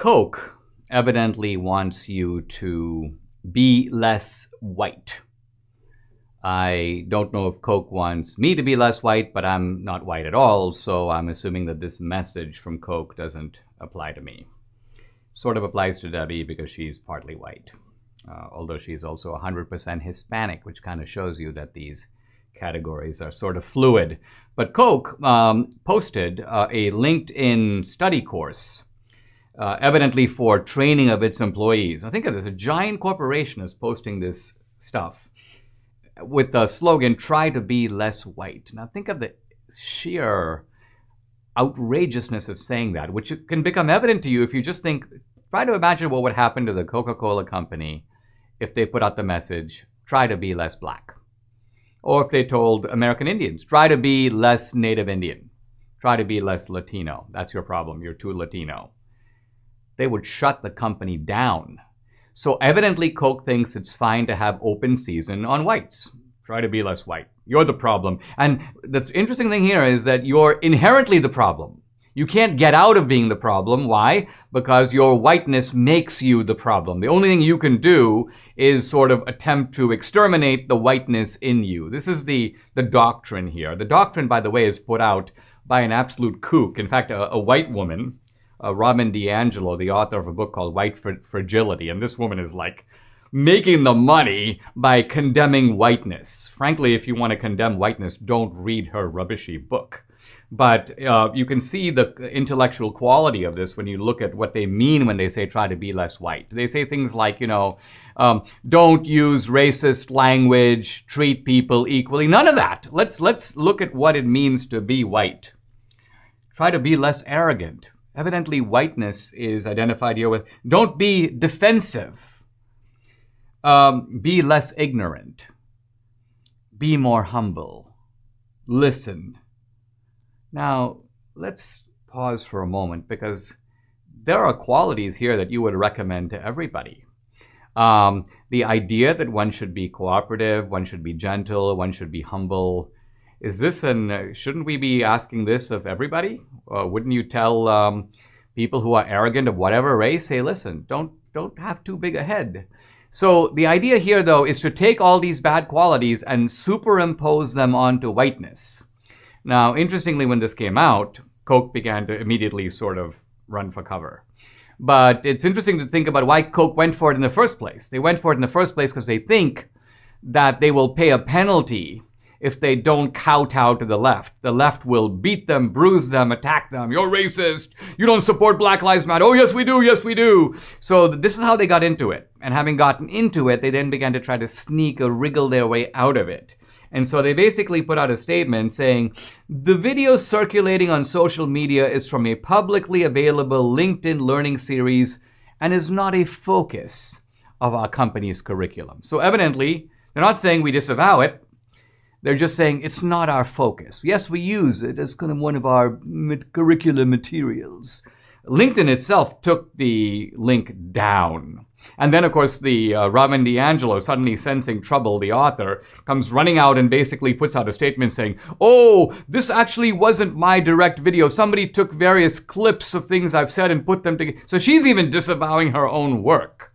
Coke evidently wants you to be less white. I don't know if Coke wants me to be less white, but I'm not white at all, so I'm assuming that this message from Coke doesn't apply to me. Sort of applies to Debbie because she's partly white, although she's also 100% Hispanic, which kind of shows you that these categories are sort of fluid. But Coke posted a LinkedIn study course, evidently for training of its employees. I think of this, a giant corporation is posting this stuff with the slogan, "Try to be less white." Now think of the sheer outrageousness of saying that, which can become evident to you if you just try to imagine what would happen to the Coca-Cola company if they put out the message, "Try to be less black." Or if they told American Indians, "Try to be less Native Indian. Try to be less Latino. That's your problem. You're too Latino." They would shut the company down. So evidently Coke thinks it's fine to have open season on whites. Try to be less white. You're the problem. And the interesting thing here is that you're inherently the problem. You can't get out of being the problem. Why? Because your whiteness makes you the problem. The only thing you can do is sort of attempt to exterminate the whiteness in you. This is the doctrine here. The doctrine, by the way, is put out by an absolute kook. In fact, a white woman, Robin DiAngelo, the author of a book called White Fragility. And this woman is like making the money by condemning whiteness. Frankly, if you want to condemn whiteness, don't read her rubbishy book. But you can see the intellectual quality of this when you look at what they mean when they say try to be less white. They say things like, don't use racist language, treat people equally. None of that. Let's look at what it means to be white. Try to be less arrogant. Evidently, whiteness is identified here with don't be defensive. Be less ignorant. Be more humble. Listen. Now, let's pause for a moment because there are qualities here that you would recommend to everybody. The idea that one should be cooperative, one should be gentle, one should be humble. Shouldn't we be asking this of everybody? Wouldn't you tell people who are arrogant of whatever race, hey, listen, don't have too big a head. So the idea here, though, is to take all these bad qualities and superimpose them onto whiteness. Now, interestingly, when this came out, Coke began to immediately sort of run for cover. But it's interesting to think about why Coke went for it in the first place. They went for it in the first place because they think that they will pay a penalty if they don't kowtow to the left. The left will beat them, bruise them, attack them. You're racist. You don't support Black Lives Matter. Oh, yes, we do. Yes, we do. So this is how they got into it. And having gotten into it, they then began to try to sneak or wriggle their way out of it. And so they basically put out a statement saying, the video circulating on social media is from a publicly available LinkedIn learning series and is not a focus of our company's curriculum. So evidently, they're not saying we disavow it. They're just saying it's not our focus. Yes, we use it as kind of one of our curricular materials. LinkedIn itself took the link down. And then, of course, the Robin DiAngelo, suddenly sensing trouble, the author, comes running out and basically puts out a statement saying, oh, this actually wasn't my direct video. Somebody took various clips of things I've said and put them together. So she's even disavowing her own work.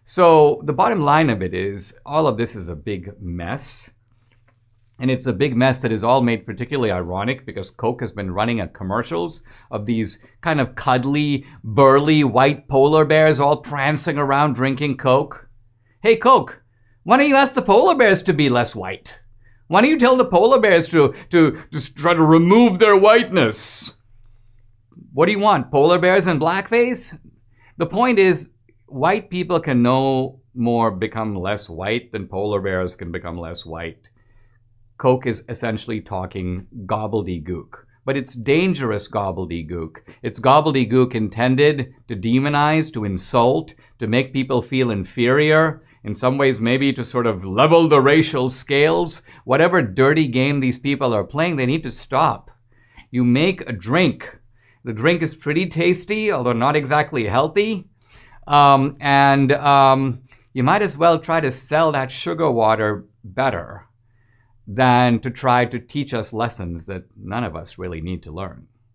So the bottom line of it is all of this is a big mess. And it's a big mess that is all made particularly ironic because Coke has been running commercials of these kind of cuddly, burly white polar bears all prancing around drinking Coke. Hey, Coke, why don't you ask the polar bears to be less white? Why don't you tell the polar bears to just try to remove their whiteness? What do you want, polar bears and blackface? The point is, white people can no more become less white than polar bears can become less white. Coke is essentially talking gobbledygook, but it's dangerous gobbledygook. It's gobbledygook intended to demonize, to insult, to make people feel inferior, in some ways maybe to sort of level the racial scales. Whatever dirty game these people are playing, they need to stop. You make a drink. The drink is pretty tasty, although not exactly healthy. You might as well try to sell that sugar water better than to try to teach us lessons that none of us really need to learn.